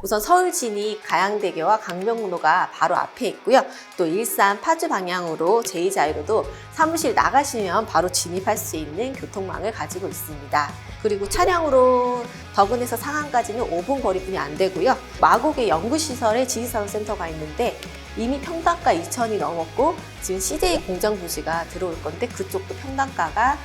우선 서울 진입 가양대교와 강변북로가 바로 앞에 있고요. 또 일산 파주 방향으로 제2자유로도 사무실 나가시면 바로 진입할 수 있는 교통망을 가지고 있습니다. 그리고 차량으로 덕은에서 상암까지는 5분 거리뿐이 안 되고요. 마곡의 연구시설에 지식산업센터가 있는데 이미 평당가 2천이 넘었고 지금 CJ 공장 부지가 들어올 건데 그쪽도 평당가가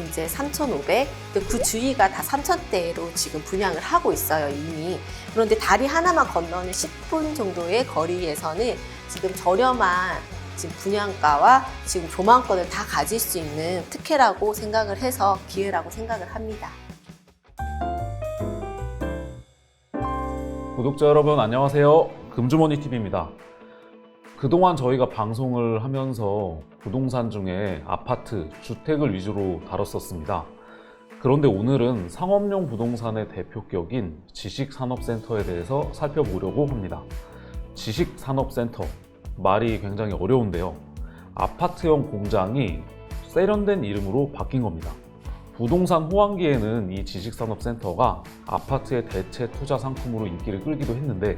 이제 3,500, 그 주위가 다 3,000대로 지금 분양을 하고 있어요, 이미. 그런데 다리 하나만 건너는 10분 정도의 거리에서는 지금 저렴한 지금 분양가와 지금 조망권을 다 가질 수 있는 특혜라고 생각을 해서 기회라고 생각을 합니다. 구독자 여러분 안녕하세요. 금주머니TV입니다. 그동안 저희가 방송을 하면서 부동산 중에 아파트, 주택을 위주로 다뤘었습니다. 그런데 오늘은 상업용 부동산의 대표격인 지식산업센터에 대해서 살펴보려고 합니다. 지식산업센터, 말이 굉장히 어려운데요. 아파트형 공장이 세련된 이름으로 바뀐 겁니다. 부동산 호황기에는 이 지식산업센터가 아파트의 대체 투자 상품으로 인기를 끌기도 했는데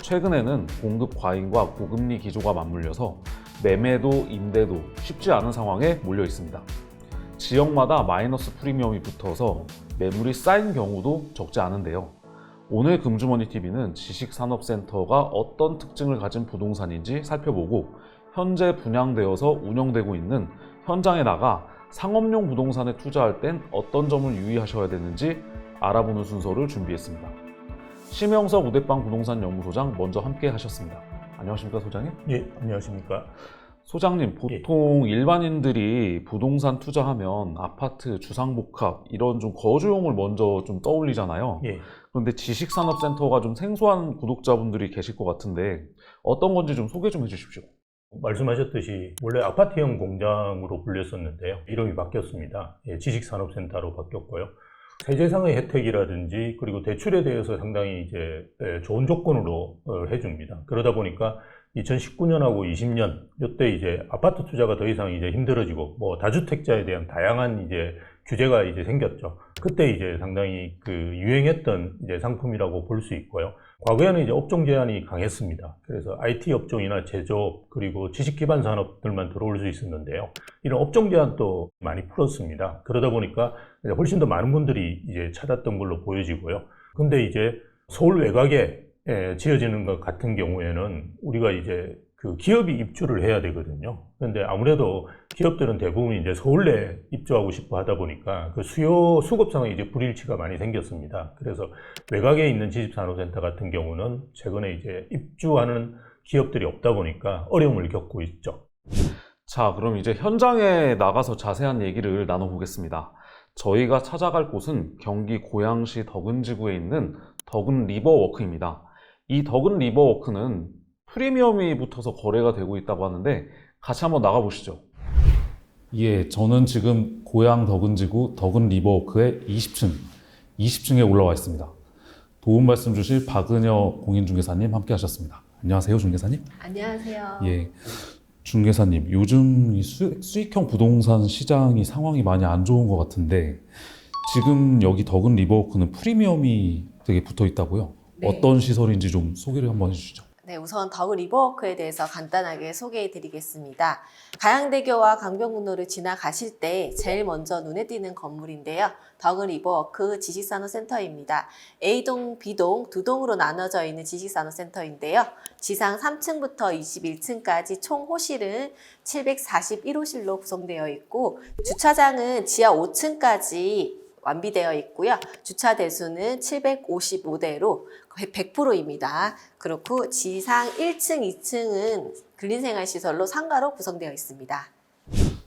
최근에는 공급 과잉과 고금리 기조가 맞물려서 매매도 임대도 쉽지 않은 상황에 몰려 있습니다. 지역마다 마이너스 프리미엄이 붙어서 매물이 쌓인 경우도 적지 않은데요. 오늘 금주머니TV는 지식산업센터가 어떤 특징을 가진 부동산인지 살펴보고 현재 분양되어서 운영되고 있는 현장에 나가 상업용 부동산에 투자할 땐 어떤 점을 유의하셔야 되는지 알아보는 순서를 준비했습니다. 심영석 우대빵 부동산 연구소장 먼저 함께 하셨습니다. 안녕하십니까, 소장님? 예, 안녕하십니까. 소장님, 보통 일반인들이 부동산 투자하면 아파트, 주상복합 이런 좀 거주용을 먼저 좀 떠올리잖아요. 예. 그런데 지식산업센터가 좀 생소한 구독자분들이 계실 것 같은데 어떤 건지 좀 소개 좀 해주십시오. 말씀하셨듯이 원래 아파트형 공장으로 불렸었는데요. 이름이 바뀌었습니다. 예, 지식산업센터로 바뀌었고요. 세제상의 혜택이라든지 그리고 대출에 대해서 상당히 이제 좋은 조건으로 해줍니다. 그러다 보니까 2019년하고 20년 이때 이제 아파트 투자가 더 이상 이제 힘들어지고 뭐 다주택자에 대한 다양한 이제 규제가 이제 생겼죠. 그때 이제 상당히 그 유행했던 이제 상품이라고 볼 수 있고요. 과거에는 이제 업종 제한이 강했습니다. 그래서 IT 업종이나 제조업 그리고 지식 기반 산업들만 들어올 수 있었는데요. 이런 업종 제한도 많이 풀었습니다. 그러다 보니까 훨씬 더 많은 분들이 이제 찾았던 걸로 보여지고요. 근데 이제 서울 외곽에 지어지는 것 같은 경우에는 우리가 이제 그 기업이 입주를 해야 되거든요. 그런데 아무래도 기업들은 대부분 이제 서울 내에 입주하고 싶어 하다 보니까 그 수요 수급상에 이제 불일치가 많이 생겼습니다. 그래서 외곽에 있는 지식산업센터 같은 경우는 최근에 이제 입주하는 기업들이 없다 보니까 어려움을 겪고 있죠. 자, 그럼 이제 현장에 나가서 자세한 얘기를 나눠보겠습니다. 저희가 찾아갈 곳은 경기 고양시 덕은지구에 있는 덕은리버워크입니다. 이 덕은리버워크는 프리미엄이 붙어서 거래가 되고 있다고 하는데 같이 한번 나가보시죠. 예, 저는 지금 고양 덕은지구 덕은리버워크의 20층에 올라와 있습니다. 도움 말씀 주실 박은여 공인중개사님 함께 하셨습니다. 안녕하세요, 중개사님. 안녕하세요. 예, 중개사님, 요즘 이 수익형 부동산 시장이 상황이 많이 안 좋은 것 같은데 지금 여기 덕은리버워크는 프리미엄이 되게 붙어 있다고요? 네. 어떤 시설인지 좀 소개를 한번 해주시죠. 네, 우선 덕은리버워크에 대해서 간단하게 소개해 드리겠습니다. 가양대교와 강변북로를 지나가실 때 제일 먼저 눈에 띄는 건물인데요. 덕은리버워크 지식산업센터입니다. A동, B동 두 동으로 나눠져 있는 지식산업센터인데요. 지상 3층부터 21층까지 총 호실은 741호실로 구성되어 있고 주차장은 지하 5층까지 완비되어 있고요. 주차 대수는 755대로 100%입니다. 그렇고 지상 1층, 2층은 근린생활시설로 상가로 구성되어 있습니다.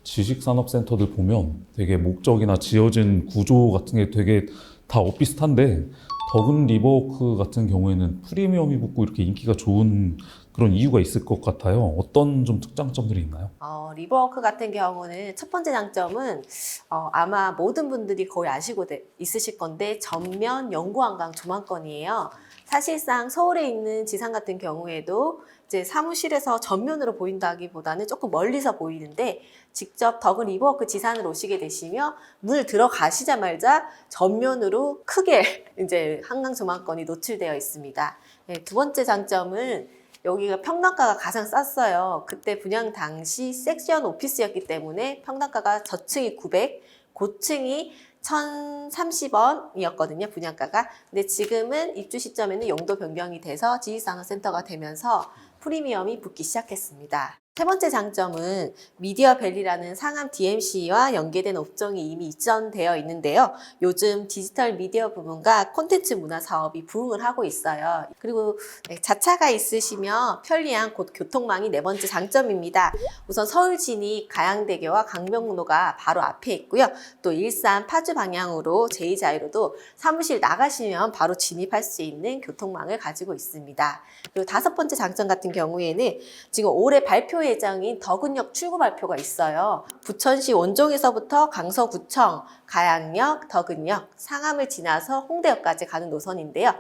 지식산업센터들 보면 되게 목적이나 지어진 구조 같은 게 되게 다 엇비슷한데 덕은리버워크 같은 경우에는 프리미엄이 붙고 이렇게 인기가 좋은 그런 이유가 있을 것 같아요. 어떤 좀 특장점들이 있나요? 리버워크 같은 경우는 첫 번째 장점은 아마 모든 분들이 거의 아시고 있으실 건데 전면 영구한강 조망권이에요. 사실상 서울에 있는 지상 같은 경우에도 이제 사무실에서 전면으로 보인다기보다는 조금 멀리서 보이는데 직접 덕은 리버워크 지산을 오시게 되시면 문을 들어가시자마자 전면으로 크게 이제 한강 조망권이 노출되어 있습니다. 네, 두 번째 장점은 여기가 평당가가 가장 쌌어요. 그때 분양 당시 섹션 오피스였기 때문에 평당가가 저층이 900, 고층이 1,030원이었거든요, 분양가가. 근데 지금은 입주 시점에는 용도 변경이 돼서 지식산업센터가 되면서 프리미엄이 붙기 시작했습니다. 세 번째 장점은 미디어밸리라는 상암 DMC와 연계된 업종이 이미 이전되어 있는데요. 요즘 디지털 미디어 부문과 콘텐츠 문화 사업이 부흥을 하고 있어요. 그리고 자차가 있으시면 편리한 교통망이 네 번째 장점입니다. 우선 서울 진입 가양대교와 강변북로가 바로 앞에 있고요. 또 일산 파주 방향으로 제2자유로도 사무실 나가시면 바로 진입할 수 있는 교통망을 가지고 있습니다. 그리고 다섯 번째 장점 같은 경우에는 지금 올해 발표 예정인 덕은역 출구 발표가 있어요. 부천시 원종에서부터 강서구청, 가양역, 덕은역, 상암을 지나서 홍대역까지 가는 노선인데요.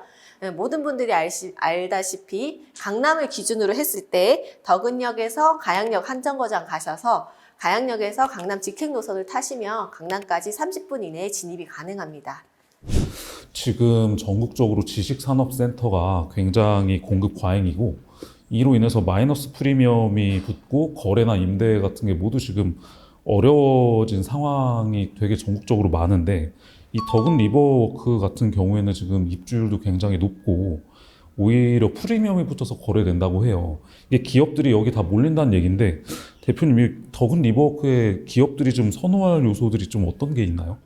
모든 분들이 알다시피 강남을 기준으로 했을 때 덕은역에서 가양역 한정거장 가셔서 가양역에서 강남 직행 노선을 타시면 강남까지 30분 이내에 진입이 가능합니다. 지금 전국적으로 지식산업센터가 굉장히 공급 과잉이고 이로 인해서 마이너스 프리미엄이 붙고 거래나 임대 같은 게 모두 지금 어려워진 상황이 되게 전국적으로 많은데 이 덕은 리버워크 같은 경우에는 지금 입주율도 굉장히 높고 오히려 프리미엄이 붙어서 거래된다고 해요. 이게 기업들이 여기 다 몰린다는 얘기인데 대표님, 이 덕은 리버워크의 기업들이 좀 선호할 요소들이 좀 어떤 게 있나요?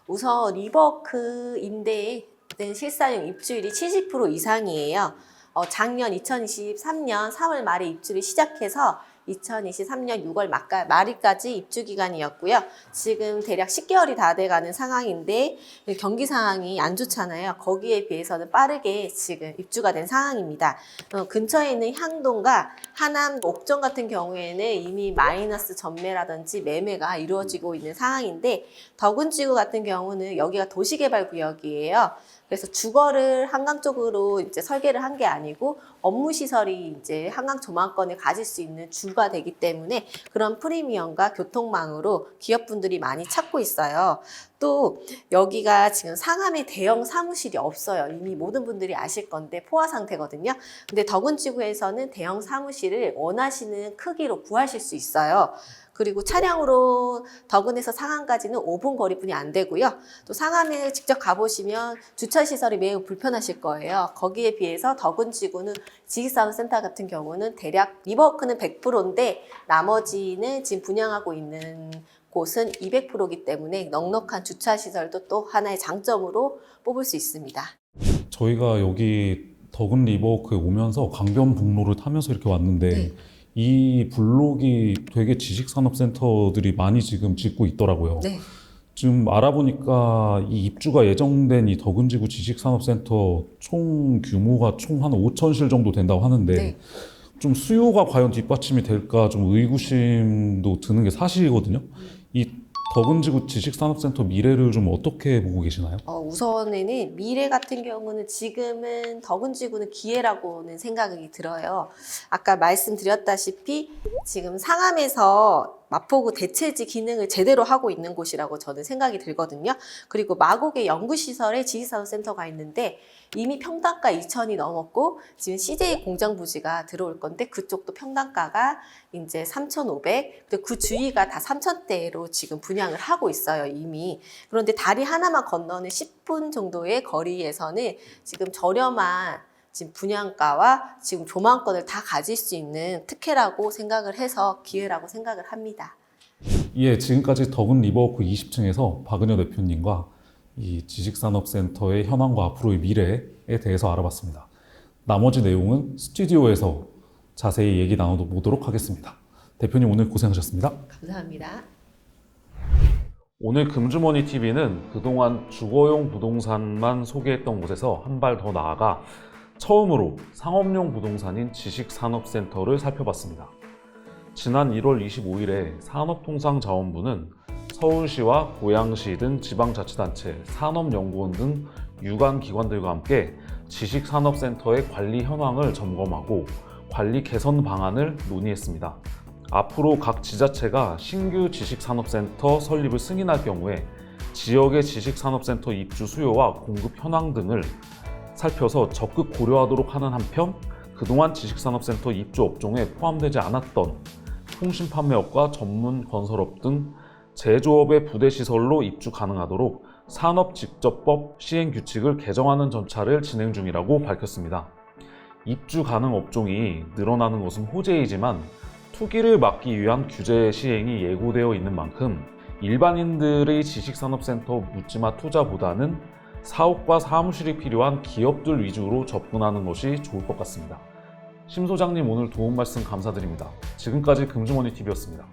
우선 리버워크 임대의 실사용 입주율이 70% 이상이에요. 작년 2023년 3월 말에 입주를 시작해서 2023년 6월 말까지 입주 기간이었고요. 지금 대략 10개월이 다 돼가는 상황인데 경기 상황이 안 좋잖아요. 거기에 비해서는 빠르게 지금 입주가 된 상황입니다. 근처에 있는 향동과 하남, 옥정 같은 경우에는 이미 마이너스 전매라든지 매매가 이루어지고 있는 상황인데 덕은지구 같은 경우는 여기가 도시개발구역이에요. 그래서 주거를 한강 쪽으로 이제 설계를 한 게 아니고 업무 시설이 이제 한강 조망권을 가질 수 있는 주가 되기 때문에 그런 프리미엄과 교통망으로 기업분들이 많이 찾고 있어요. 또 여기가 지금 상암에 대형 사무실이 없어요. 이미 모든 분들이 아실 건데 포화 상태거든요. 근데 덕은지구에서는 대형 사무실을 원하시는 크기로 구하실 수 있어요. 그리고 차량으로 덕은에서 상암까지는 5분 거리뿐이 안 되고요. 또 상암에 직접 가보시면 주차시설이 매우 불편하실 거예요. 거기에 비해서 덕은지구는 지식산업센터 같은 경우는 대략 리버워크는 100%인데 나머지는 지금 분양하고 있는 곳은 200%이기 때문에 넉넉한 주차시설도 또 하나의 장점으로 뽑을 수 있습니다. 저희가 여기 덕은 리버워크에 오면서 강변북로를 타면서 이렇게 왔는데 네. 이 블록이 되게 지식산업센터들이 많이 지금 짓고 있더라고요. 네. 지금 알아보니까 이 입주가 예정된 이 덕은지구 지식산업센터 총 규모가 총 한 5,000실 정도 된다고 하는데 네. 좀 수요가 과연 뒷받침이 될까 좀 의구심도 드는 게 사실이거든요. 이 덕은지구 지식산업센터 미래를 좀 어떻게 보고 계시나요? 우선에는 미래 같은 경우는 지금은 덕은지구는 기회라고는 생각이 들어요. 아까 말씀드렸다시피 지금 상암에서 마포구 대체지 기능을 제대로 하고 있는 곳이라고 저는 생각이 들거든요. 그리고 마곡의 연구시설에 지식산업센터가 있는데 이미 평당가 2천이 넘었고 지금 CJ 공장부지가 들어올 건데 그쪽도 평당가가 이제 3,500, 그리고 그 주위가 다 3,000대로 지금 분양을 하고 있어요, 이미. 그런데 다리 하나만 건너는 10분 정도의 거리에서는 지금 저렴한 지금 분양가와 지금 조망권을 다 가질 수 있는 특혜라고 생각을 해서 기회라고 생각을 합니다. 예, 지금까지 덕은 리버워크 20층에서 박은여 대표님과 이 지식산업센터의 현황과 앞으로의 미래에 대해서 알아봤습니다. 나머지 내용은 스튜디오에서 자세히 얘기 나눠보도록 하겠습니다. 대표님 오늘 고생하셨습니다. 감사합니다. 오늘 금주머니TV는 그동안 주거용 부동산만 소개했던 곳에서 한 발 더 나아가 처음으로 상업용 부동산인 지식산업센터를 살펴봤습니다. 지난 1월 25일에 산업통상자원부는 서울시와 고양시 등 지방자치단체, 산업연구원 등 유관 기관들과 함께 지식산업센터의 관리 현황을 점검하고 관리 개선 방안을 논의했습니다. 앞으로 각 지자체가 신규 지식산업센터 설립을 승인할 경우에 지역의 지식산업센터 입주 수요와 공급 현황 등을 살펴서 적극 고려하도록 하는 한편, 그동안 지식산업센터 입주 업종에 포함되지 않았던 통신판매업과 전문 건설업 등 제조업의 부대시설로 입주 가능하도록 산업직접법 시행규칙을 개정하는 절차를 진행 중이라고 밝혔습니다. 입주 가능 업종이 늘어나는 것은 호재이지만 투기를 막기 위한 규제 시행이 예고되어 있는 만큼 일반인들의 지식산업센터 묻지마 투자보다는 사업과 사무실이 필요한 기업들 위주로 접근하는 것이 좋을 것 같습니다. 심 소장님 오늘 도움 말씀 감사드립니다. 지금까지 금주머니TV였습니다.